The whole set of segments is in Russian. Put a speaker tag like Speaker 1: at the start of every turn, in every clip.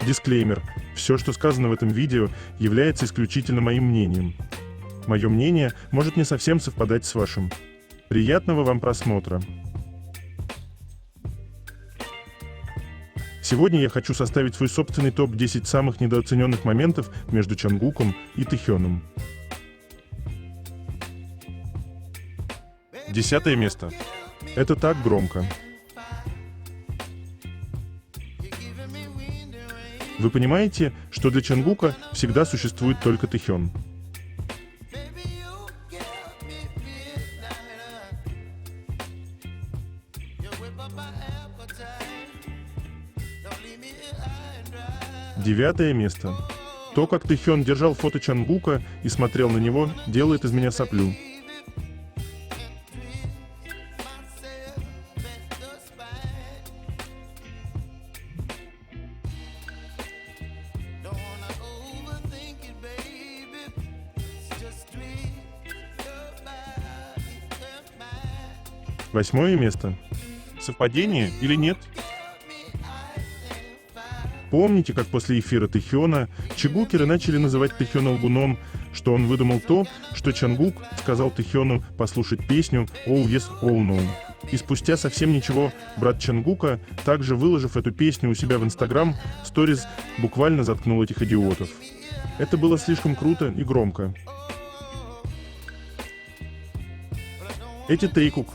Speaker 1: Дисклеймер. Все, что сказано в этом видео, является исключительно моим мнением. Мое мнение может не совсем совпадать с вашим. Приятного вам просмотра. Сегодня я хочу составить свой собственный топ-10 самых недооцененных моментов между Чонгуком и Тэхёном. 10 место. Это так громко. Вы понимаете, что для Чонгука всегда существует только Тэхён. Девятое место. То, как Тэхён держал фото Чонгука и смотрел на него, делает из меня соплю. Восьмое место. Совпадение или нет? Помните, как после эфира Тэхёна чигукеры начали называть Тэхёна лгуном, что он выдумал то, что Чонгук сказал Тэхёну послушать песню «Oh Yes, Oh No». И спустя совсем ничего брат Чонгука, также выложив эту песню у себя в Instagram, Stories буквально заткнул этих идиотов. Это было слишком круто и громко. Эти Тэйкук.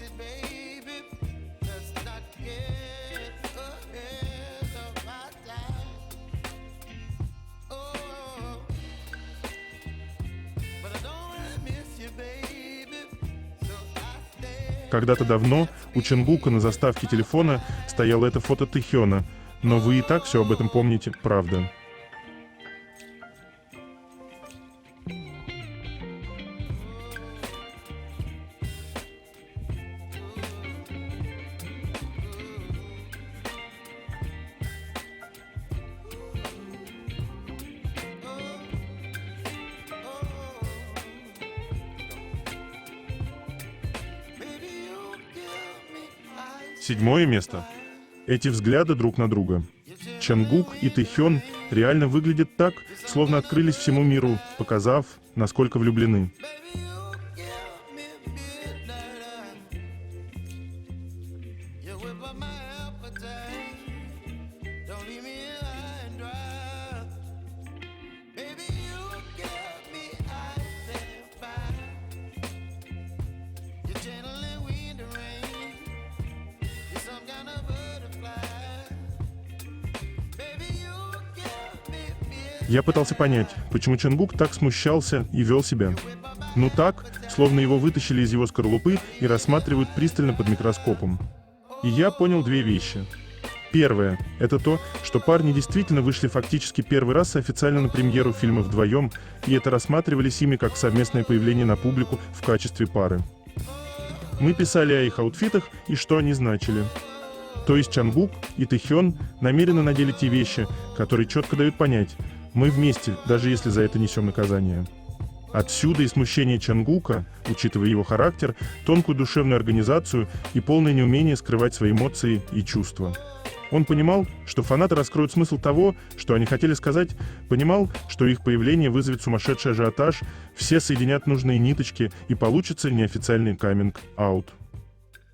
Speaker 1: Когда-то давно у Чонгука на заставке телефона стояло это фото Тэхёна, но вы и так все об этом помните, правда. Седьмое место. Эти взгляды друг на друга. Чонгук и Тэхён реально выглядят так, словно открылись всему миру, показав, насколько влюблены. Я пытался понять, почему Чонгук так смущался и вел себя. Ну так, словно его вытащили из его скорлупы и рассматривают пристально под микроскопом. И я понял две вещи. Первое – это то, что парни действительно вышли фактически первый раз официально на премьеру фильма вдвоем, и это рассматривались ими как совместное появление на публику в качестве пары. Мы писали о их аутфитах и что они значили. То есть Чонгук и Тэхён намеренно надели те вещи, которые четко дают понять – мы вместе, даже если за это несем наказание. Отсюда и смущение Чонгука, учитывая его характер, тонкую душевную организацию и полное неумение скрывать свои эмоции и чувства. Он понимал, что фанаты раскроют смысл того, что они хотели сказать, понимал, что их появление вызовет сумасшедший ажиотаж, все соединят нужные ниточки и получится неофициальный каминг-аут.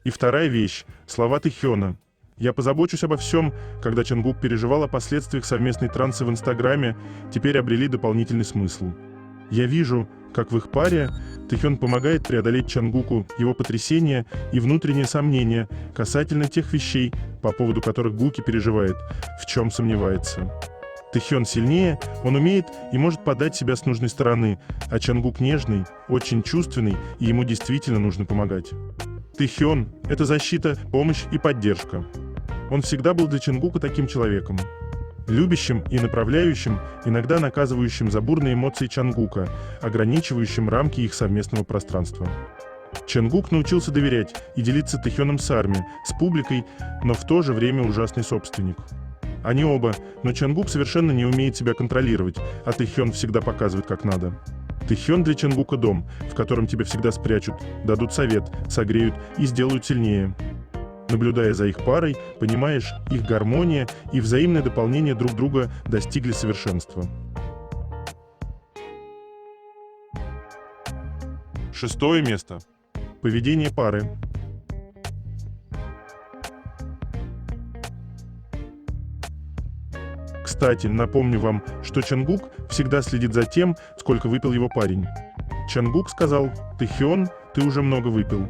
Speaker 1: И вторая вещь – слова Тэхёна. Я позабочусь обо всем, когда Чонгук переживал о последствиях совместной трансы в Инстаграме, теперь обрели дополнительный смысл. Я вижу, как в их паре Тэхён помогает преодолеть Чонгуку его потрясения и внутренние сомнения касательно тех вещей, по поводу которых Гуки переживает, в чем сомневается. Тэхён сильнее, он умеет и может подать себя с нужной стороны, а Чонгук нежный, очень чувственный, и ему действительно нужно помогать. Тэхён – это защита, помощь и поддержка. Он всегда был для Чонгука таким человеком. Любящим и направляющим, иногда наказывающим за бурные эмоции Чонгука, ограничивающим рамки их совместного пространства. Чонгук научился доверять и делиться Тэхёном с армией, с публикой, но в то же время ужасный собственник. Они оба, но Чонгук совершенно не умеет себя контролировать, а Тэхён всегда показывает как надо. Тэхён для Чонгука дом, в котором тебя всегда спрячут, дадут совет, согреют и сделают сильнее. Наблюдая за их парой, понимаешь, их гармония и взаимное дополнение друг друга достигли совершенства. Шестое место. Поведение пары. Кстати, напомню вам, что Чонгук всегда следит за тем, сколько выпил его парень. Чонгук сказал: «Тэхён, ты уже много выпил».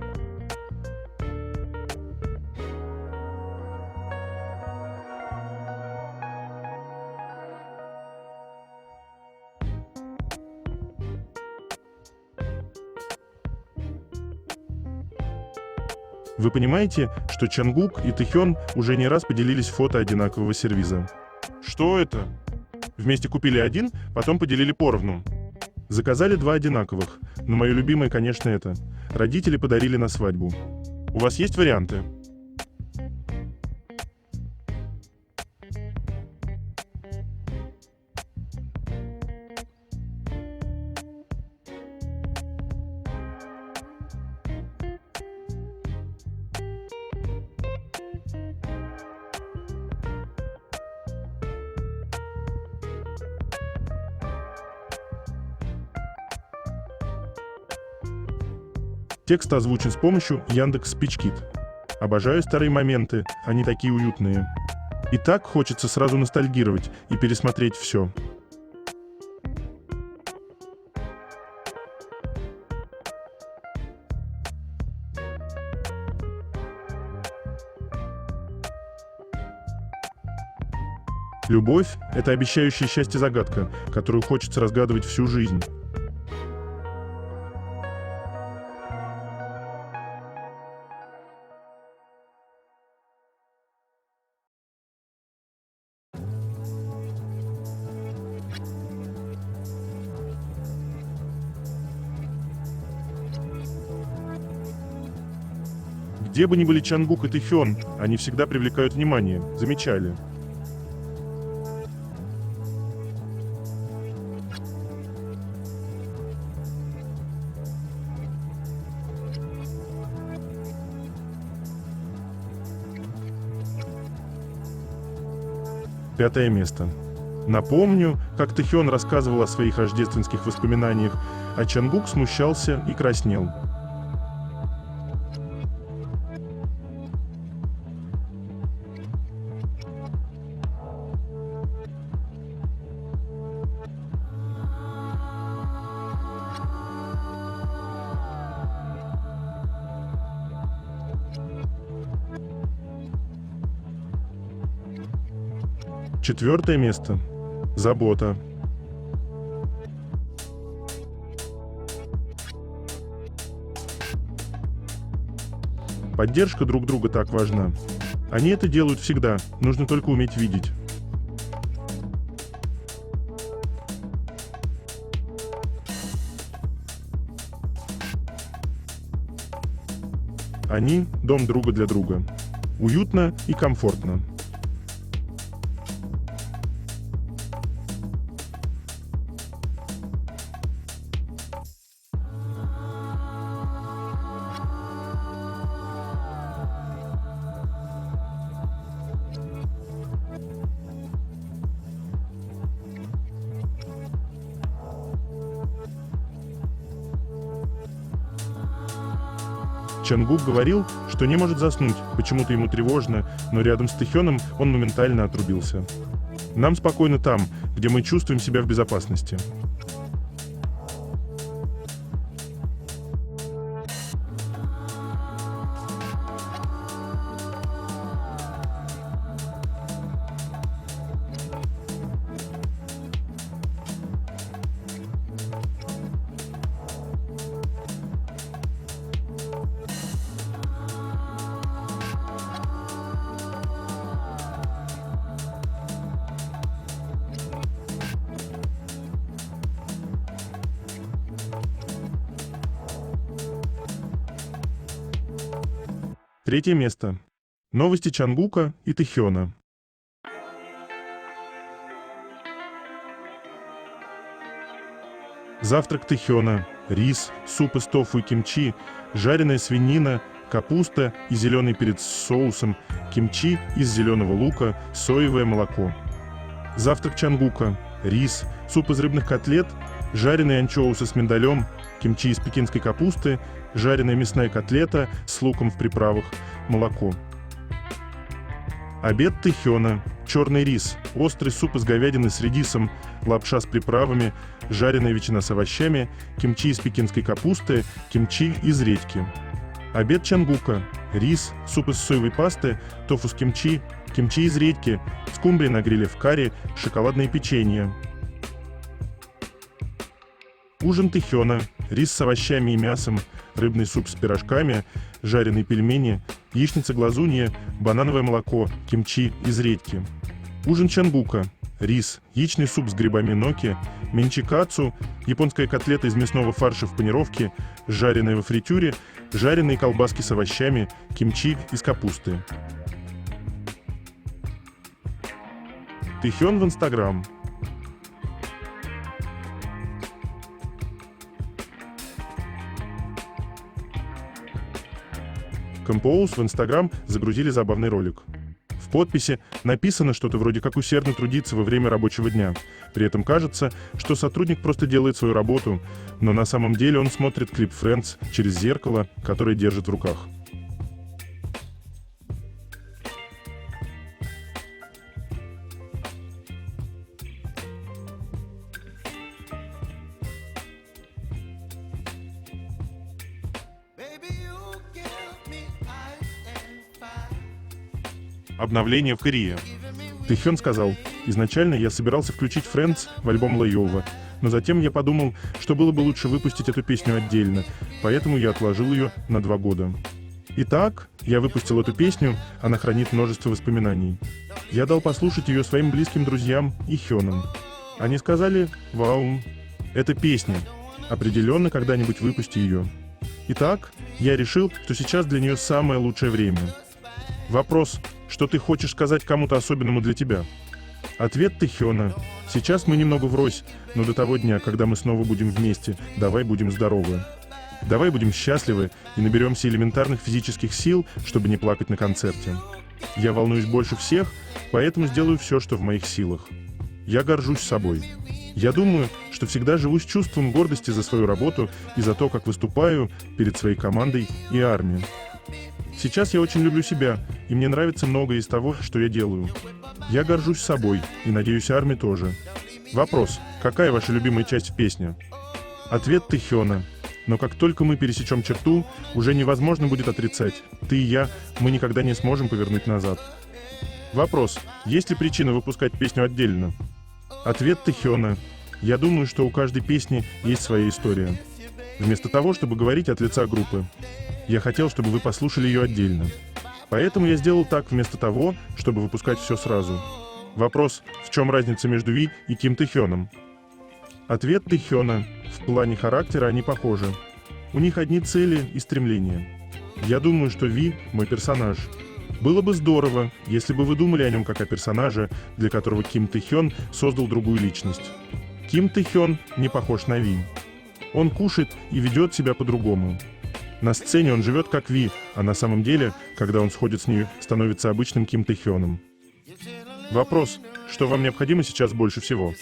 Speaker 1: Вы понимаете, что Чонгук и Тэхён уже не раз поделились фото одинакового сервиза? Что это? Вместе купили один, потом поделили поровну. Заказали два одинаковых, но мое любимое, конечно, это. Родители подарили на свадьбу. У вас есть варианты? Текст озвучен с помощью Яндекс.Спичкит. Обожаю старые моменты, они такие уютные. И так хочется сразу ностальгировать и пересмотреть все. Любовь — это обещающая счастье загадка, которую хочется разгадывать всю жизнь. Где бы ни были Чонгук и Тэхён, они всегда привлекают внимание. Замечали? Пятое место. Напомню, как Тэхён рассказывал о своих рождественских воспоминаниях, а Чонгук смущался и краснел. Четвертое место. Забота. Поддержка друг друга так важна. Они это делают всегда, нужно только уметь видеть. Они – дом друга для друга. Уютно и комфортно. Чонгук говорил, что не может заснуть, почему-то ему тревожно, но рядом с Тэхёном он моментально отрубился. Нам спокойно там, где мы чувствуем себя в безопасности. Третье место. Новости Чонгука и Тэхёна. Завтрак Тэхёна, рис, суп из тофу и кимчи, жареная свинина, капуста и зеленый перец с соусом, кимчи из зеленого лука, соевое молоко. Завтрак Чангука: рис, суп из рыбных котлет, жареные анчоусы с миндалем, кимчи из пекинской капусты, жареная мясная котлета с луком в приправах, молоко. Обед Тэхёна: черный рис, острый суп из говядины с редисом, лапша с приправами, жареная ветчина с овощами, кимчи из пекинской капусты, кимчи из редьки. Обед Чангука: рис, суп из соевой пасты, тофу с кимчи, кимчи из редьки, скумбрия на гриле в карри, шоколадное печенье. Ужин Тэхёна: рис с овощами и мясом, рыбный суп с пирожками, жареные пельмени, яичница-глазунья, банановое молоко, кимчи из редьки. Ужин Чангука: рис, яичный суп с грибами ноки, менчикацу, японская котлета из мясного фарша в панировке, жареная во фритюре, жареные колбаски с овощами, кимчи из капусты. Тэхён в Инстаграм. Compose в Инстаграм загрузили забавный ролик. В подписи написано что-то вроде как усердно трудиться во время рабочего дня. При этом кажется, что сотрудник просто делает свою работу, но на самом деле он смотрит клип Friends через зеркало, которое держит в руках. Обновление в Корее. Тэхён сказал: изначально я собирался включить Friends в альбом Layover, но затем я подумал, что было бы лучше выпустить эту песню отдельно, поэтому я отложил ее на 2 года. Итак, я выпустил эту песню, она хранит множество воспоминаний. Я дал послушать ее своим близким друзьям и Хёнам. Они сказали: вау, это песня, определенно когда-нибудь выпусти ее. Итак, я решил, что сейчас для нее самое лучшее время. Вопрос: что ты хочешь сказать кому-то особенному для тебя? Ответ Тэхёна: сейчас мы немного врозь, но до того дня, когда мы снова будем вместе, давай будем здоровы. Давай будем счастливы и наберемся элементарных физических сил, чтобы не плакать на концерте. Я волнуюсь больше всех, поэтому сделаю все, что в моих силах. Я горжусь собой. Я думаю, что всегда живу с чувством гордости за свою работу и за то, как выступаю перед своей командой и армией. Сейчас я очень люблю себя, и мне нравится многое из того, что я делаю. Я горжусь собой, и надеюсь, армия тоже. Вопрос: какая ваша любимая часть в песне? Ответ Тэхёна: но как только мы пересечем черту, уже невозможно будет отрицать. Ты и я, мы никогда не сможем повернуть назад. Вопрос: есть ли причина выпускать песню отдельно? Ответ Тэхёна: я думаю, что у каждой песни есть своя история. Вместо того, чтобы говорить от лица группы, я хотел, чтобы вы послушали ее отдельно. Поэтому я сделал так вместо того, чтобы выпускать все сразу. Вопрос: в чем разница между Ви и Ким Тэхёном? Ответ Тэхёна: в плане характера они похожи. У них одни цели и стремления. Я думаю, что Ви – мой персонаж. Было бы здорово, если бы вы думали о нем как о персонаже, для которого Ким Тэхён создал другую личность. Ким Тэхён не похож на Ви. Он кушает и ведет себя по-другому. На сцене он живет как Ви, а на самом деле, когда он сходит с ней, становится обычным Ким Тэхёном. Вопрос: что вам необходимо сейчас больше всего?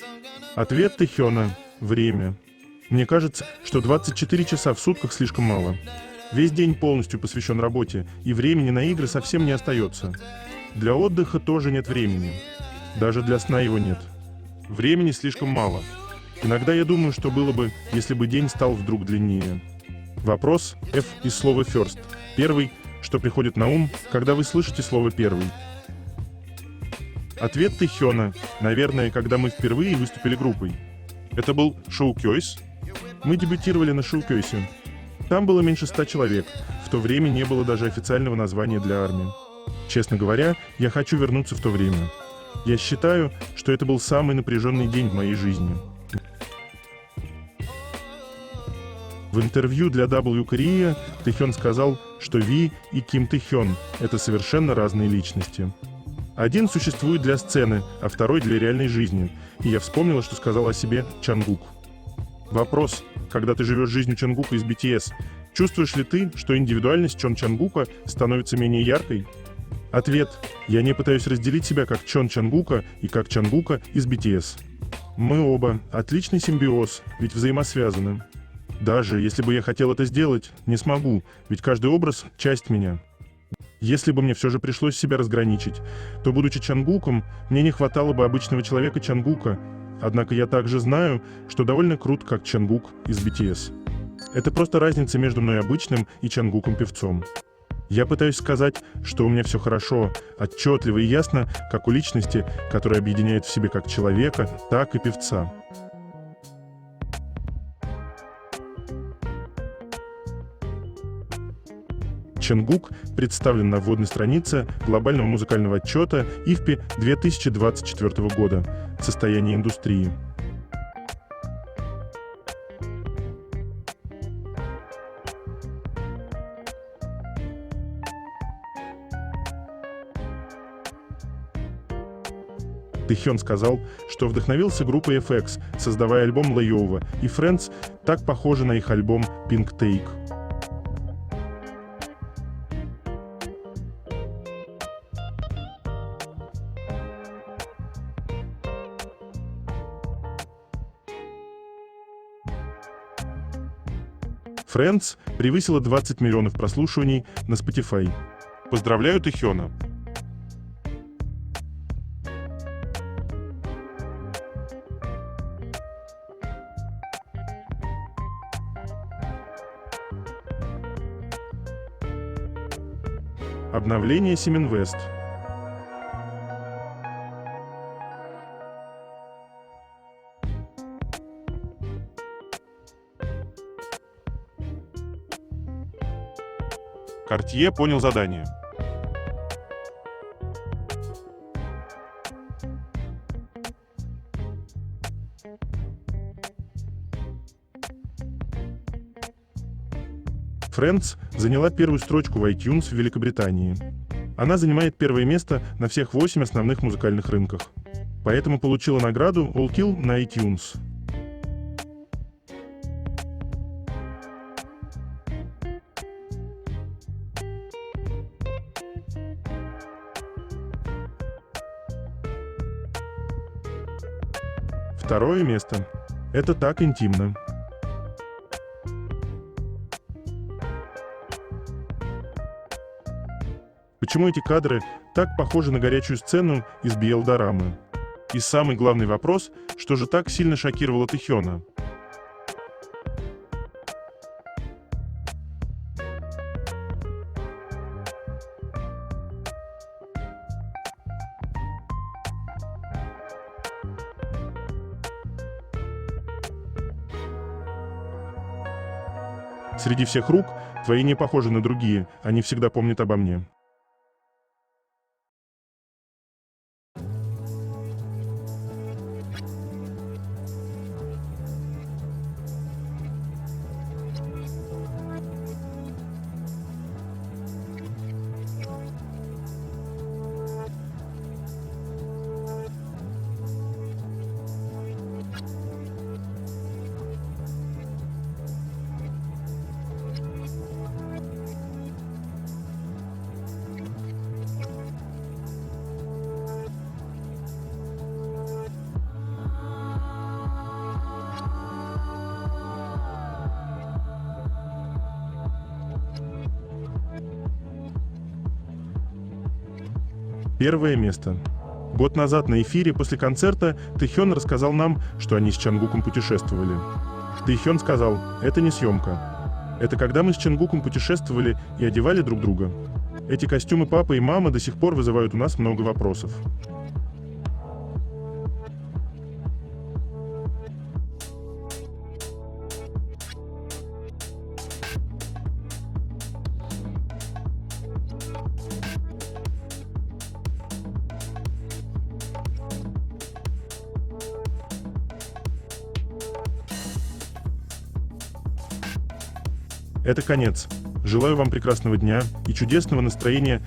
Speaker 1: Ответ Тэхёна: время. Мне кажется, что 24 часа в сутках слишком мало. Весь день полностью посвящен работе, и времени на игры совсем не остается. Для отдыха тоже нет времени. Даже для сна его нет. Времени слишком мало. Иногда я думаю, что было бы, если бы день стал вдруг длиннее. Вопрос F из слова first. Первый, что приходит на ум, когда вы слышите слово первый. Ответ Тэхёна: наверное, когда мы впервые выступили группой. Это был шоу-кёйс. Мы дебютировали на шоу-кёйсе. Там было меньше 100 человек. В то время не было даже официального названия для армии. Честно говоря, я хочу вернуться в то время. Я считаю, что это был самый напряженный день в моей жизни. В интервью для W Korea Тэхён сказал, что Ви и Ким Тэхён – это совершенно разные личности. Один существует для сцены, а второй для реальной жизни. И я вспомнила, что сказал о себе Чангук. Вопрос: когда ты живешь жизнью Чангука из BTS, Чувствуешь ли ты, что индивидуальность Чон Чангука становится менее яркой? Ответ. Я не пытаюсь разделить себя как Чон Чангука и как Чангука из BTS. Мы оба отличный симбиоз, ведь взаимосвязаны. Даже если бы я хотел это сделать, не смогу, ведь каждый образ – часть меня. Если бы мне все же пришлось себя разграничить, то, будучи Чангуком, мне не хватало бы обычного человека Чангука, однако я также знаю, что довольно крут как Чангук из BTS. Это просто разница между мной обычным и Чангуком-певцом. Я пытаюсь сказать, что у меня все хорошо, отчетливо и ясно, как у личности, которая объединяет в себе как человека, так и певца. Чангук представлен на вводной странице глобального музыкального отчета IFPI 2024 года «Состояние индустрии». Тэхён сказал, что вдохновился группой FX, создавая альбом Layover, и Friends так похожи на их альбом Pink Take. Friends превысила 20 миллионов прослушиваний на Spotify. Поздравляю Тэхёна! Обновление Семинвест. Cartier понял задание. Friends заняла первую строчку в iTunes в Великобритании. Она занимает первое место на всех 8 основных музыкальных рынках. Поэтому получила награду All Kill на iTunes. Второе место. Это так интимно. Почему эти кадры так похожи на горячую сцену из BL-дорамы? И самый главный вопрос, что же так сильно шокировало Тэхёна? Среди всех рук твои не похожи на другие, они всегда помнят обо мне. Первое место. Год назад на эфире после концерта Тэхён рассказал нам, что они с Чангуком путешествовали. Тэхён сказал, это не съемка. Это когда мы с Чангуком путешествовали и одевали друг друга. Эти костюмы папы и мама до сих пор вызывают у нас много вопросов. Это конец. Желаю вам прекрасного дня и чудесного настроения